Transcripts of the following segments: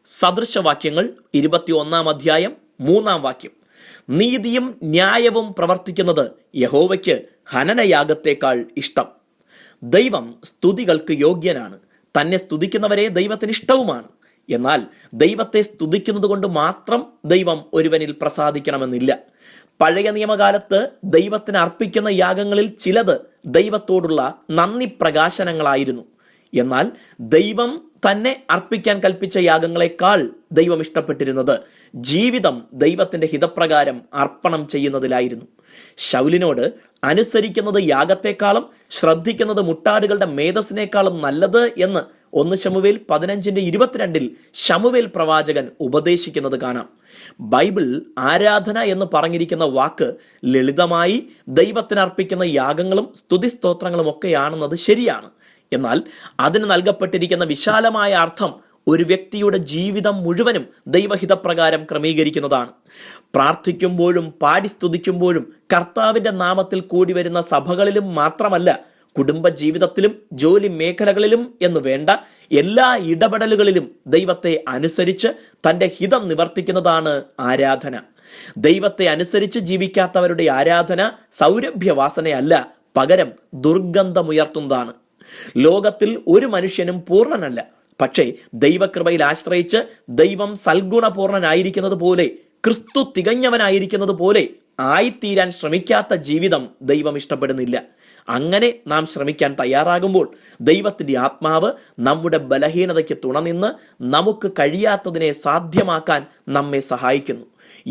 സദൃശവാക്യങ്ങൾ 21 3 നീതിയും ന്യായവും പ്രവർത്തിക്കുന്നത് യഹോവയ്ക്ക് ഹനനയാഗത്തേക്കാൾ ഇഷ്ടം. ദൈവം സ്തുതികൾക്ക് യോഗ്യനാണ്. തന്നെ സ്തുതിക്കുന്നവരെ ദൈവത്തിന് ഇഷ്ടവുമാണ്. എന്നാൽ ദൈവത്തെ സ്തുതിക്കുന്നത് കൊണ്ട് മാത്രം ദൈവം ഒരുവനിൽ പ്രസാദിക്കണമെന്നില്ല. പഴയ നിയമകാലത്ത് ദൈവത്തിന് അർപ്പിക്കുന്ന യാഗങ്ങളിൽ ചിലത് ദൈവത്തോടുള്ള നന്ദി പ്രകാശനങ്ങളായിരുന്നു. എന്നാൽ ദൈവം തന്നെ അർപ്പിക്കാൻ കൽപ്പിച്ച യാഗങ്ങളെക്കാൾ ദൈവം ഇഷ്ടപ്പെട്ടിരുന്നത് ജീവിതം ദൈവത്തിന്റെ ഹിതപ്രകാരം അർപ്പണം ചെയ്യുന്നതിലായിരുന്നു. ശൗലിനോട് അനുസരിക്കുന്നത് യാഗത്തെക്കാളും ശ്രദ്ധിക്കുന്നത് മുട്ടാടുകളുടെ മേധസ്സിനേക്കാളും നല്ലത് എന്ന് 1 ശമൂവേൽ 15:22 ശമൂവേൽ പ്രവാചകൻ ഉപദേശിക്കുന്നത് കാണാം. ബൈബിൾ ആരാധന എന്ന് പറഞ്ഞിരിക്കുന്ന വാക്ക് ലളിതമായി ദൈവത്തിന് അർപ്പിക്കുന്ന യാഗങ്ങളും സ്തുതിസ്തോത്രങ്ങളും ഒക്കെയാണെന്നത് ശരിയാണ്. എന്നാൽ അതിന് നൽകപ്പെട്ടിരിക്കുന്ന വിശാലമായ അർത്ഥം ഒരു വ്യക്തിയുടെ ജീവിതം മുഴുവനും ദൈവഹിതപ്രകാരം ക്രമീകരിക്കുന്നതാണ്. പ്രാർത്ഥിക്കുമ്പോഴും പാടി സ്തുതിക്കുമ്പോഴും കർത്താവിൻ്റെ നാമത്തിൽ കൂടി വരുന്ന സഭകളിലും മാത്രമല്ല, കുടുംബ ജീവിതത്തിലും ജോലി മേഖലകളിലും എന്ന് വേണ്ട എല്ലാ ഇടപെടലുകളിലും ദൈവത്തെ അനുസരിച്ച് തൻ്റെ ഹിതം നിവർത്തിക്കുന്നതാണ് ആരാധന. ദൈവത്തെ അനുസരിച്ച് ജീവിക്കാത്തവരുടെ ആരാധന സൗരഭ്യവാസനയല്ല, പകരം ദുർഗന്ധമുയർത്തുന്നതാണ്. ലോകത്തിൽ ഒരു മനുഷ്യനും പൂർണ്ണനല്ല. പക്ഷേ ദൈവകൃപയിൽ ആശ്രയിച്ച് ദൈവം സൽഗുണപൂർണനായിരിക്കുന്നത് പോലെ, ക്രിസ്തു തികഞ്ഞവനായിരിക്കുന്നത് പോലെ ആയിത്തീരാൻ ശ്രമിക്കാത്ത ജീവിതം ദൈവം ഇഷ്ടപ്പെടുന്നില്ല. അങ്ങനെ നാം ശ്രമിക്കാൻ തയ്യാറാകുമ്പോൾ ദൈവത്തിൻ്റെ ആത്മാവ് നമ്മുടെ ബലഹീനതയ്ക്ക് തുണനിന്ന് നമുക്ക് കഴിയാത്തതിനെ സാധ്യമാക്കാൻ നമ്മെ സഹായിക്കുന്നു.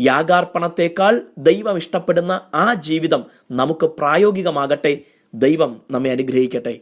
യാഗാർപ്പണത്തെക്കാൾ ദൈവം ഇഷ്ടപ്പെടുന്ന ആ ജീവിതം നമുക്ക് പ്രായോഗികമാകട്ടെ. ദൈവം നമ്മെ അനുഗ്രഹിക്കട്ടെ.